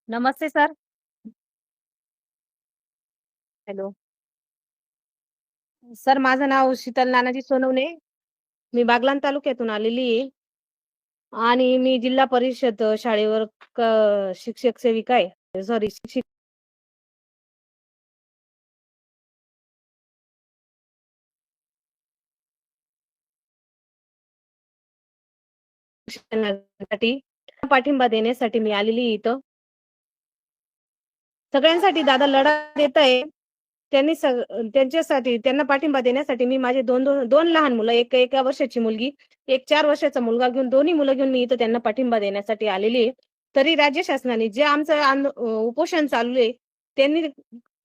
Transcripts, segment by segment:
नमस्ते sir. Hello. Sir माझं नाव शीतल नानाजी सोनवणे. मी बागलाण तालुक्यातून आलेली आहे आणि मी जिल्हा परिषद शाळेवर शिक्षक सेविका आहे. सॉरी शिक्षणासाठी पाठिंबा देण्यासाठी मी आलेली आहे इथं. सगळ्यांसाठी दादा लढा देत आहे. त्यांच्यासाठी त्यांना पाठिंबा देण्यासाठी मी माझे दोन लहान मुलं, एका वर्षाची मुलगी, एक 4 वर्षाचा मुलगा घेऊन दोन्ही मुलं घेऊन मी इथं त्यांना पाठिंबा देण्यासाठी आलेली आहे. तरी राज्य शासनाने जे आमचं उपोषण चालू आहे, त्यांनी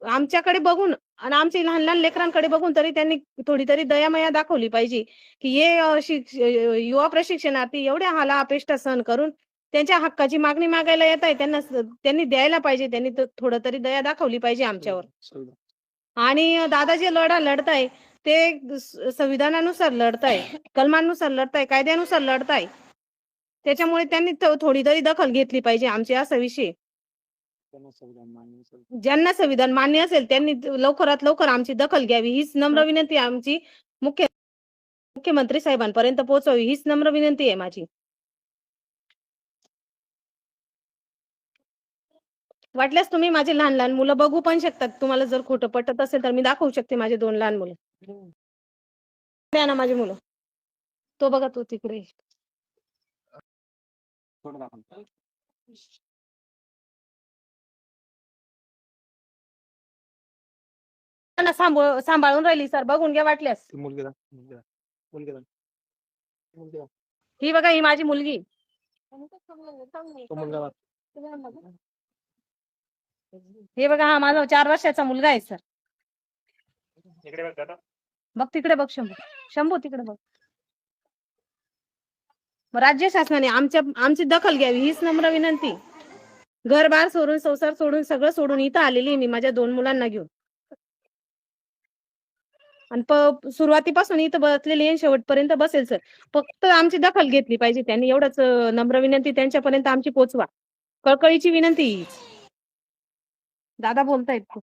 आमच्याकडे बघून आणि आमच्या लहान लहान लेकरांकडे बघून तरी त्यांनी थोडी तरी दयामाया दाखवली पाहिजे, की हे युवा प्रशिक्षणार्थी एवढ्या हाल-अपेष्टा सहन करून त्यांच्या हक्काची मागणी मागायला येत आहे. त्यांनी द्यायला पाहिजे. त्यांनी थोडं तरी दया दाखवली पाहिजे आमच्यावर. आणि दादा जे लढा लढताय ते संविधानानुसार लढताय, कलमांनुसार लढताय, कायद्यानुसार लढताय. त्याच्यामुळे त्यांनी थोडी तरी दखल घेतली पाहिजे आमची, असा विषय. ज्यांना संविधान मान्य असेल त्यांनी लवकरात लवकर आमची दखल घ्यावी, हीच नम्र विनंती आमची मुख्यमंत्री साहेबांपर्यंत पोहोचवावी, हीच नम्र विनंती आहे माझी. वाटल्यास तुम्ही माझे लहान लहान मुलं बघू पण शकतात. तुम्हाला जर खोटं पटत असेल तर मी दाखवू शकते माझे 2 लहान मुलं. द्या ना माझी मुलं. तो बघा तो तिकडे. सांभाळून राहिली सर, बघून घ्या वाटल्यास. ही बघा, ही माझी मुलगी. हे बघा, हा माझा 4 वर्षाचा मुलगा आहे सर. बघ तिकडे, बघ शंभू तिकडे बघ. राज्य शासनाने आमची दखल घ्यावी, हीच नम्र विनंती. घरबार सोडून, संसार सोडून, सगळं सोडून इथं आलेली मी माझ्या 2 मुलांना घेऊन. आणि सुरुवातीपासून इथं बसलेली आहे, शेवटपर्यंत बसेल सर. फक्त आमची दखल घेतली पाहिजे त्यांनी, एवढंच नम्र विनंती त्यांच्यापर्यंत आमची पोचवा. कळकळीची विनंती. दादा बोलतायत.